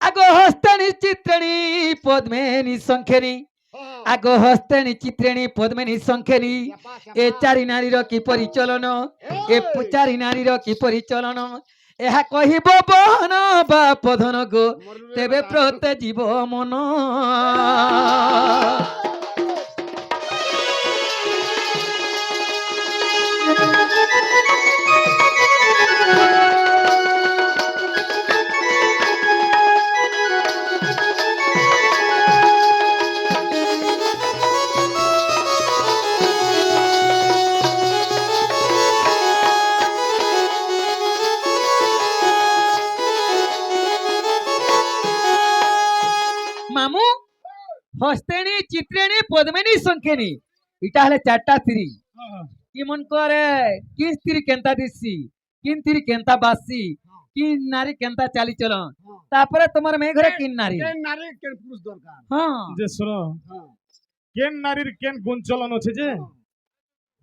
আগো হস্তানি চিত্রাণী পদ্মেনি শঙ্খেনি আগো হস্তানি চিত্রাণী পদ্মেনি শঙ্খেনি এ চারি নারীর কি পরিচলন এ চারি নারীর কি পরিচলন ଏହା କହିବ ବହନ ବା ପଧନ ଗୋ ତେବେ ପ୍ରତେ ଯିବ ମନ মামু হস্তেনি চিত্রেনি পদ্মেনি শঙ্খেনি এটা হলে চারটা স্ত্রী কি মন করে কি স্ত্রী কেনতা দিছি কিন স্ত্রী কেনতা বাসি কি নারী কেনতা চালি চলন তারপরে তোমার মেয়ে ঘরে কিন নারী নারী কেন পুরুষ দরকার হ্যাঁ যে শোনো কেন নারীর কেন গুণ চলন আছে যে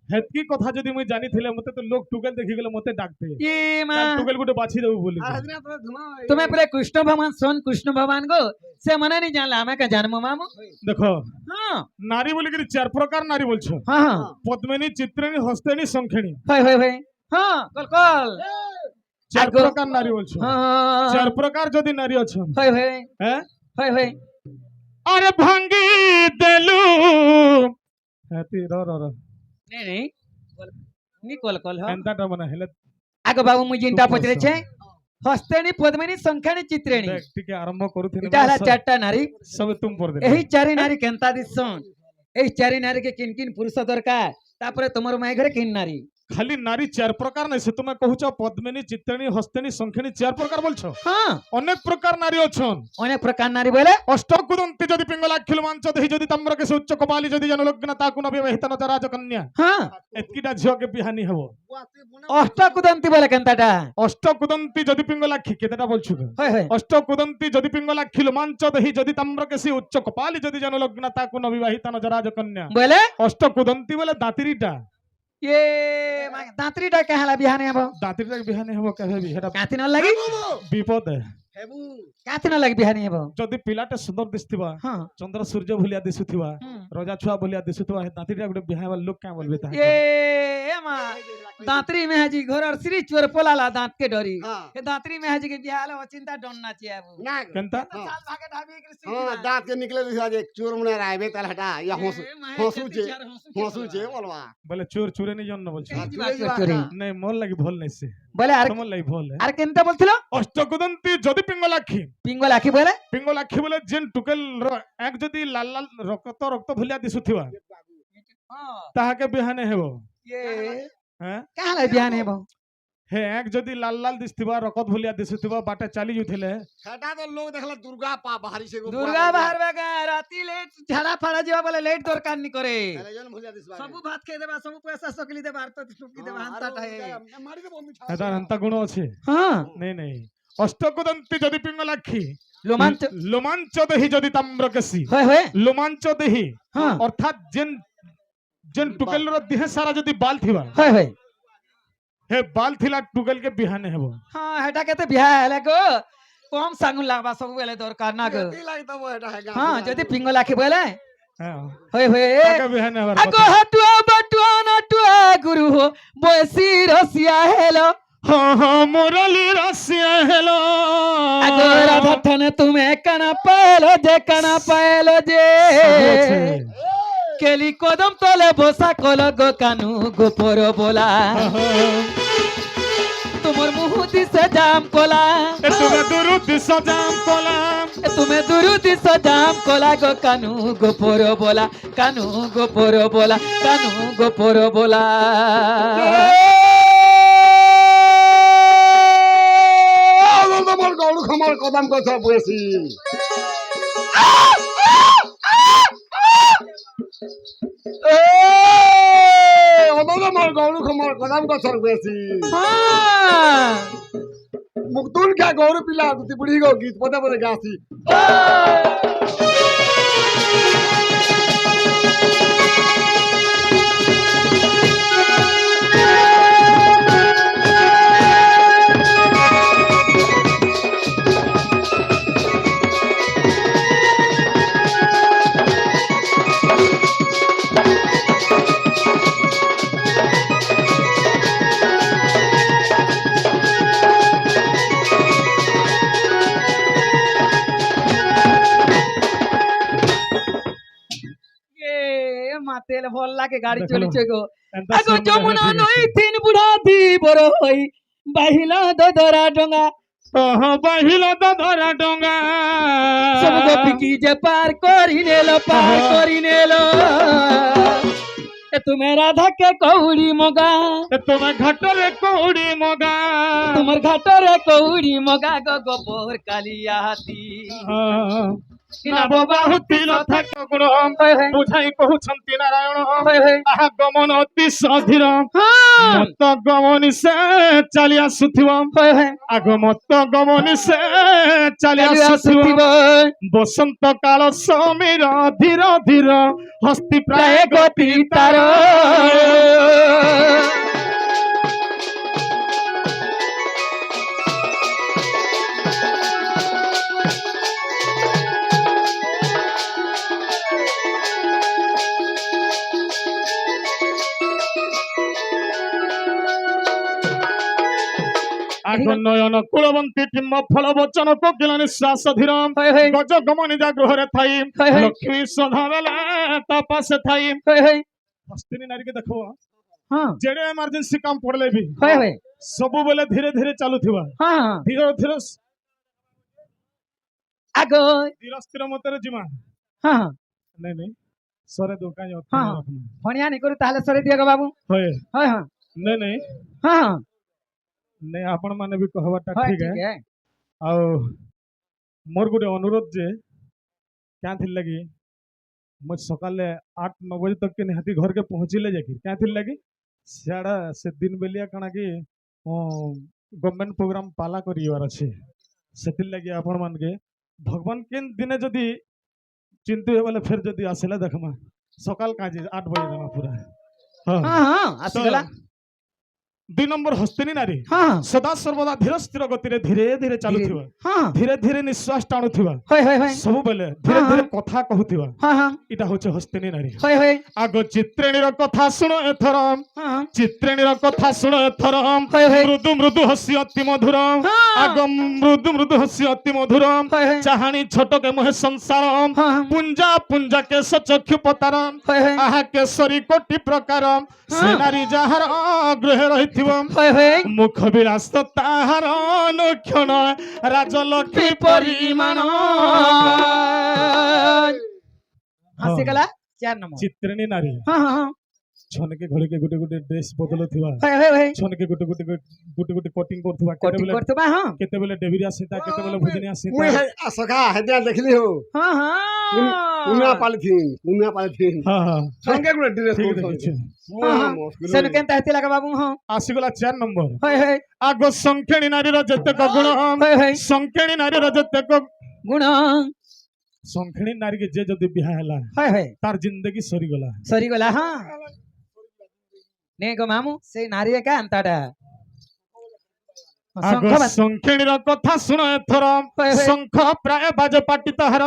হেতকি কথা যদি মুই জানিছিলে মতে তো লোক টুকেল দেখি গেলে মতে ডাকতে কি মা টুকেল গুটে বাছি দেবো বলি আর হাজরা তো ধুমা তুমি পরে কৃষ্ণ ভগবান শোন কৃষ্ণ ভগবান গো সে মনে नहीं জানলা আমি কা জানবো মামু দেখো হ্যাঁ নারী বলি কি চার প্রকার নারী বলছো হ্যাঁ হ্যাঁ পদ্মিনী চিত্রিণী হস্তেনী শঙ্খিনী হয় হয় হয় হ্যাঁ কল কল চার আগো- প্রকার নারী বলছো হ্যাঁ চার প্রকার যদি নারী আছে হয় হয় হ্যাঁ হয় হয় আরে ভাঙ্গি দেলু হ্যাঁ তুই র নেই নেই নি কল কল হ্যাঁ এন্তাটা মানে হেলে আগো বাবু মুই জিনটা তুই বলছো। পচরেছে হস্তেনি পদ্মিনী শঙ্খানি চিত্রেনি দেখ টিকে আরম্ভ করুথিনি এটা হলা চারটা নারী সব তুম পড় দে এই চারি নারী কেনতা দিছন এই চারি নারী কে কিন কিন পুরুষ দরকার তারপরে তোমার মায়ের ঘরে কিন নারী খালি নারী চার প্রকার নাই সে তুমি কহুছ পদ্মিনী চিত্রিণী হস্তেনী শঙ্খিনী চার প্রকার বলছো হ্যাঁ অনেক প্রকার নারী অছন অনেক প্রকার নারী বলে অষ্টকুদন্তি যদি পিঙ্গলাক্ষিল মাঞ্চ দেহি যদি তাম্রকে সে উচ্চ কপালি যদি জনলগ্ন তাকু নবিবাহিত নজরাজকন্যা হ্যাঁ এতকিটা ঝিওকে বিহানি হব অষ্টকুদন্তি বলে কেনতাটা অষ্টকুদন্তি যদি পিঙ্গলাক্ষি কেতেটা বলছো গো? হয় হয় অষ্টকুদন্তি যদি পিঙ্গলাক্ষিল মাঞ্চ দেহি যদি তাম্রকে সে উচ্চ কপালি যদি জনলগ্ন তাকু নবিবাহিত নজরাজকন্যা বলে অষ্টকুদন্তি বলে দাঁতিরিটা ये दांतरीटा कहला बिहाने हबो দাঁতিরিটা বিহানি হব কেবে বিহেটা काती न लगी বিপদ হেবু काती न लगी बिहाने हबो যদি পিলাটা সুন্দর দিসতিবা हां চন্দ্র সূর্য ভুলিয়া দিসুথিবা রজা ছুয়া ভুলিয়া দিসুথিবা দাঁতিরিটা গুটে বিহাইবা লোক কাঁ বলবে তাহা ये मा दांतरी में हजी घर और श्री चोर पोलाला दांत के डरी हां ये दांतरी में हजी के बिहाल चिंता डोनना चाहिए अब না কেনতা साल भागे ढाबी के হ্যাঁ দাঁত কে নিকলে দিছা যে চোর মনে রাইবে তাহলে হটা ইয়া হসু যে বলবা বলে চোর চুরে নি জন্য বলছো চোরি নাই মোর লাগি ভল নাই সে বলে আর তোমার লাগি ভল আর কেনটা বলছিল অষ্টকুদন্তি যদি পিঙ্গলাক্ষি পিঙ্গল আখি বলে পিঙ্গলাক্ষি বলে যেন টুকেল এক যদি লাল লাল রক্ত ভুলিয়া দিসুথিবা তাহাকে বিহানে হেব ये হ্যাঁ कहला बिहाने हबो হে এক যদি লাল লাল দিসতিবা রকত ভুলিয়া দিসুথিবা বাটে চালি যুথিলে সেটা তো লোক দেখলা দুর্গা পা বাহারি সে दुर्गा बाहर बेगा राती लेट झाड़ा फाड़ा जीवा बोले लेट दरकार नी करे জন ভুলিয়া দিছবা सबु भात खेई देबा सबु पैसा सकली देबा আর তো টুকি দেবা হান্তাটা হে মারি দেব মিঠা এটা আন্তা গুণ আছে হ্যাঁ নেই নেই অষ্টকুদন্তি যদি পিঙ্গলাক্ষি লোমাঞ্চ লোমাঞ্চ দেহি যদি তাম্রকেশী হয় হয় লোমাঞ্চ দেহি হ্যাঁ অর্থাৎ যেন যেন টুকেলর দেহে সারা যদি বাল থিবা হয় হয় হে বাল থিলা টুকেল কে বিহানে হেব হ্যাঁ এটা কেতে বিয়া হেলে গো কম সাঙ্গুল লাগবা সবু বেলে দরকার না গো কি লাগতো এটা হে হ্যাঁ যদি পিঙ্গল আখি বলে হ্যাঁ হয় হয় তাকে বিহানে হবার আগো হটুয়া বটুয়া নটুয়া গুরু হো বসি রসিয়া হেলো হ্যাঁ হ্যাঁ মুরলি রসিয়া হেলো আগো রাধা থানে তুমি কানা পায়লো যে কেলি কদম তলে বসা কল গো কানু গোপর बोला তোমার মুহ দিছে জাম কোলা তুমি দুরুদ সজাম কলাম তুমি দুরুদ সজাম কোলা গো কানু গোপর बोला কানু গোপর बोला কানু গোপর बोला আমার গৌড় খমর কদম কথা বলেছি আমার গৌড় খমর কদম কথা বলেছি হ্যাঁ মুক্তুল কা গৌড় পিলা তুই বুড়ি গো গীত পদে পদে গাছি তেল ভল লাগে গাড়ি দেখলো। চলিছে গো এন্তা আগো সুন্দর যমুনা হয়ে নই গেছে। তিন বুড়া দি বড় হই বাহিলা দদরা ডঙ্গা ওহ বাহিল তো ধরা ডঙ্গা সব গোপী কি যে পার করি নেল পার করি নেল এ তুমি রাধাকে কৌড়ি মগা তোমার ঘাটরে কৌড়ি মগা তোমার ঘাটরে কৌড়ি মগা গো গোবর কালিয়া হাতি নববাহুতি রথ গুণ হয় হয় বুঝাই কହୁଛନ୍ତି নারাୟଣ হয় হয় ଆହା ଗମନ ଅତି ସଧୀର ହଁ ମତ ଗମନି ସେ ଚାଲି ଆସୁଥିବ হয় হয় ଆଗ ମତ ଗମନି ସେ ଚାଲି ଚାଲି ଆସୁଥିବ ଆସୁଥିବ ବସନ୍ତ କାଳ ସମୀର ଧୀର ଧୀର ହସ୍ତି ପ୍ରାୟ ପ୍ରାୟ ଗତି ତାର ଆଗ ନୟନ କୁଳବନ୍ତୀ ଟିମ୍ବ ଫଳ ବଚନ କୋକିଳ ନିଶ୍ୱାସ ଧୀର হয় হয় ଗଜ ଗମନି ଯା ଗୃହରେ ଥାଇ হয় হয় ଲକ୍ଷ୍ମୀ ସଦାବେଲା ତା ପାଶେ ଥାଇ হয় হয় ହସ୍ତିନୀ ନାରୀକେ ଦେଖ ହଁ ଯେଡେ ଏମର୍ଜେନ୍ସି କାମ ପଡିଲେ ବି হয় হয় ସବୁବେଳେ ଧୀରେ ଧୀରେ ଚାଲୁଥିବା ହଁ ହଁ ଧୀରେ ଧୀରେ ଆଗ ଧୀର ସ୍ଥିର ମତରେ ଯିମା ହଁ ହଁ ନାଇଁ ନାଇଁ ସରେ ଦୋକାନ ହଁ ହଁ ଫଣିଆ ନି କରୁ ତାହେଲେ ସରି ଦିଅ ବାବୁ ହଏ হয় ହଁ ନାଇଁ ନାଇଁ ହଁ ହଁ ନାଇଁ ଆପଣ ମାନେ ବି କହିବାଟା হয় ଠିକ ঠিক ହେ है ଆଉ ମୋର ଗୋଟେ ଅନୁରୋଧ ଯେ କାଁ ଥିଲା ଲାଗି ମୁଁ ସକାଳେ 8-9 ବଜେ ତକ के निहाती घर के पहुंचिले जाकि क्या थिल लगी सियाड़ा से दिन बेलिया कणा कि गवर्नमेंट प्रोग्राम पाला करिवार अछि सेतिल लगी आपण मान के भगवान केन दिने जदी चिंतु हे बोले फिर जदी आसेला देखमा सकाल काजे 8 बजे देमा पूरा हां ହଁ ହଁ ଆସିଗଲା 2 नंबर हस्तिनी नारी ହଁ ହଁ सदा सर्वदा धीर स्थिर गति धीरे धीरे चलुथिबा ହଁ धीरे धीरे निश्वास टाणुथिबा হয় হয় হয় सब बेले धीरे हाँ, धीरे हाँ। कथा कहूथिबा ହଁ ହଁ इटा होचे हस्तिनी नारी হয় হয় आगो चित्रेणीर कथा सुन एथर ହଁ ହଁ चित्रेणीर कथा सुन एथर হয় হয় मृदु मृदु हसी अति मधुर ହଁ आगो मृदु मृदु हसी अति मधुर হয় হয় चाहानी छोट के मोहे संसार ହଁ ହଁ पुंजा पुंजा केश चक्षु पतार হয় হয় आहा केसरी कोटि प्रकार से नारी जाहार गृह रहिथिब হয় হয় मुख विलास ताहार अनुक्षण राजलक्ष्मी परिमाण ଆସିଗଲା 4 ନମ୍ବର चित्रेणी नारी ହଁ ହଁ ହଁ छनके घड़ी के गुटे गुटे ड्रेस बदलुथिबा হয় হয় হয় छनके गुटे गुटे कटिंग करथुबा କୋଟି କରୁଥିବା ହଁ केते बेले डेबिरिया सीता केते बेले भुजनिया मुई सीता हे सखा हेदिया देखली हो ହଁ कुना ହଁ पालिथिन हां हां संगे गुटे ड्रेस ठीक कोड देखिछ ସେନୁ କେନ୍ତା ହେଇଥିଲା କା ବାବୁ ହଁ आसीगला 4 नंबर হয় হয় आगो संखेणी नारीर जतेक गुण হয় হয় संखेणी नारीर जतेक ଗୁଣ संखेणी नारी के जे जदी बिहा हला হয় হয় तार जिंदगी सरी गला ସରିଗଲା ହଁ ନେ ଗो ମାମୁ ସେଇ ନାରୀ ଏକା ଆନ୍ତାଟା आगो संखेणीर कथा सुन एथर হয় হয় शंख प्राय बाजे पाटी ताहार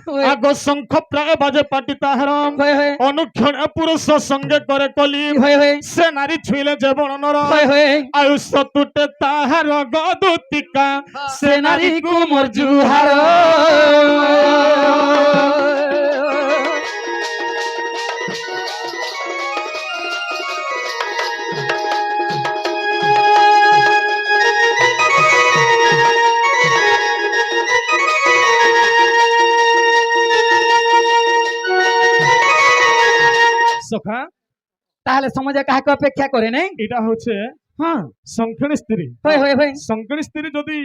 হয় आगो शंख प्राय बाजे पाटी ताहार হয় হয় अनुक्षण पुरुष संगे करे कली হয় হয় से नारी छुईले जेबण नर হয় হয় आयुष तुटे ताहार गदुतिका ସେ ନାରୀକୁ ମୋର ଜୁହାର सखा তাহলে সমাজে কাহাকে অপেক্ষা করে নাই এটা হচ্ছে হ্যাঁ সংখিনী স্ত্রী হয় হয় হয় সংখিনী স্ত্রী যদি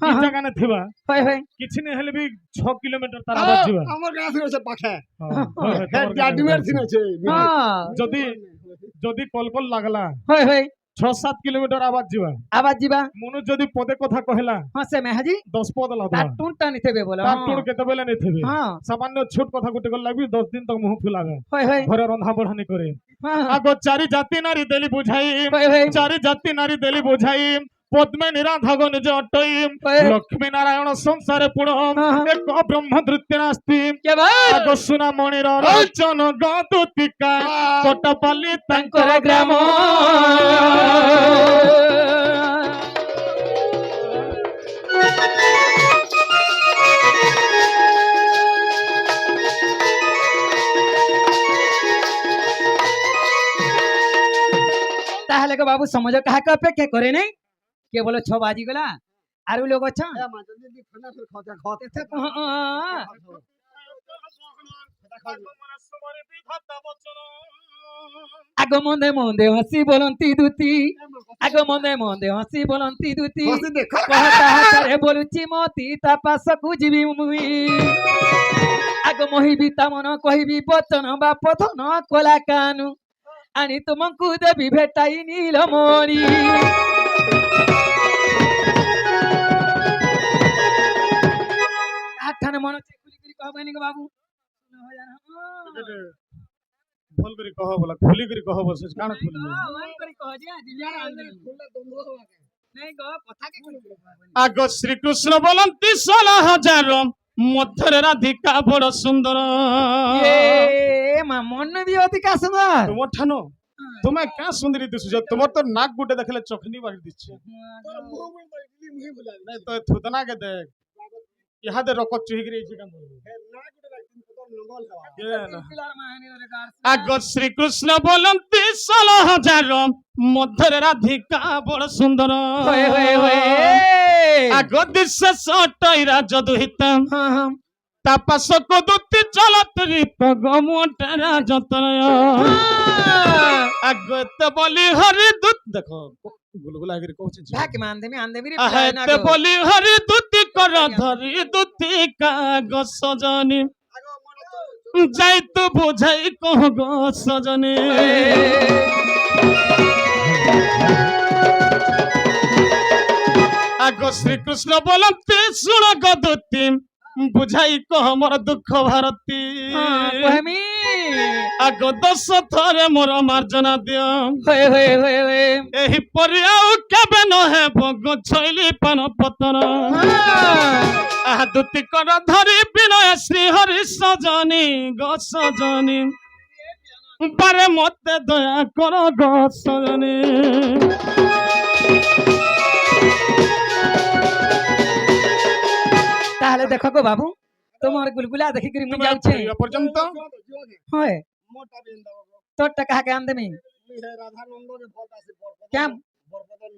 হ্যাঁ, ই হ্যাঁ। জায়গা না থিবা হয় হয় କିଛି ନି ହେଲେ ବି 6 କିଲୋମିଟର ତାର ଆବାଜ ଯିବା हमर गाछ रे से पाखे ହଁ, ହଁ, हे ତମର ଗାଁ डाडीमेर ରେ थिन छे হ্যাঁ ଯଦି ଯଦି କଲକଲ ଲାଗଲା হয় হয় 6-7 কিলোমিଟর আবাজ ଯିବା আবার ଯିবা ମନୁ ଯଦି ପଦେ କଥା କହିଲା ହଁ ସେ মেহাজি 10 পদ তার ଲାଦବା টুনটা নিতে হবে বলে ତାର ଟୁଣ କେତେବେଳେ ନେଇଥିବେ হ্যাঁ ସାମାନ୍ୟ ଛୋଟ କଥା ଗୋଟେ ଗଲା ବି 10 ଦିନ ତକ ମୁହ ଫୁଲାବେ হয় হয় ଘରେ ରନ୍ଧା ବଢାନି করে হ্যাঁ ଆଗ ଚାରି ଜାତି ନାରୀ ଦେଲି ବୁଝାଇ হয় হয় ଚାରି ଜାତି ନାରୀ ଦେଲି ବୁଝାଇ ପଦ୍ମେ ନିରାଧଗ ନିଜ ଅଟଇ হয় ଲକ୍ଷ୍ମୀ ନାରାୟଣ ସଂସାରେ ପୁଣ ହଁ, ହଁ। ଏକ ବ୍ରହ୍ମ ଧୃତ୍ୟ ନାସ୍ତି কে ভাই ଆଗ ସୁନା ମଣିର ରଚନ ଗଦୁତିକା କଟପାଲି তাঙ্কর ତାଙ୍କର গ্রাম ଗ୍ରାମ গো বাবু সমাজ কাহাকে অপেক্ষা করে নাই কেবল 6 বাজি গলা আর লোক অছন এ মা যদি খানা ফির খাতে খাতে আগ মন্দে মন্দে হাসি বলন্তি দুতি আগ মন্দে মন্দে হাসি বলন্তি দুতি হসি দেখো কহতা হাতারে বলুচি মতি তা পাশକୁ ଯିବି মুই আগ মহিবি তা মন কহিবি বচন বা পথন কলা কানু আনি তুমକୁ দেবি ভেটাই নীলমণি আঠানে মন চেকুলি করি কহবানি গো বাবু ভুল করে কহ বলা খুলি করে কহ বসে কাণ খুলি আগ শ্রীকৃষ্ণ বলন্তি 16,000 মধ্যরে রাধিকা বড় সুন্দর মন দিয়ে অধিকা সুন্দর তোমার ঠানো তুমি কা সুন্দরী দিছুছ তোমার তো নাক গুটে দেখলে চোখনি বাড়ি দিচ্ছে তোর মুহ মুহ বইলি মুহি বুলা নাই তো থুতনা কে দেখ ইহাদে রকত চুহিগিরি এইছে কাম হে না গুটে লাগতিন তোর নঙ্গল হওয়া আগ শ্রীকৃষ্ণ বলন্তি 16,000 মধ্যরে রাধিকা বড় সুন্দর হয়ে হয়ে হয়ে আগ দিশে সটাইরা যদুহিতাম হ্যাঁ হ্যাঁ তাপাস কদুতি চলতরি পগমটারা যতন আগতে বলি হরি দুত দেখো গুলগুলা গিরি কইছে ঢাক মানদেমি আনদেমি রে আহেতে বলি হরি দুতি কর ধরি দুতি কাগজ সজনি যাই তো বুঝাই কহ গো সজনি আগ শ্রীকৃষ্ণ বলতে শুণ গদুতি বুঝাই কহ মোর দুঃখ ভারতী কহমি আগ 10 থরে মোর মার্জনা দিও হয়ে হয়ে হয়ে হয়ে ଏହି ପରି ଆଉ କେବେ ନହେବ ଗଛଇଲି ପାନ ପତନ ଆହା ଦୁତି କର ଧରି ବିନୟ ଶ୍ରୀ ହରି ସଜନି ଗ ସଜନି ବାରେ ମତେ ଦୟା କର ଗ ସଜନି তাহলে দেখো গো বাবু তোমার গুলগুলা দেখি করি মুই যাচ্ছে পর্যন্ত হয় মোটা বিন দাও তোরটা কাহাকে আনদেমি হে রাধা নন্দরে ফল আছে কেম বরপদন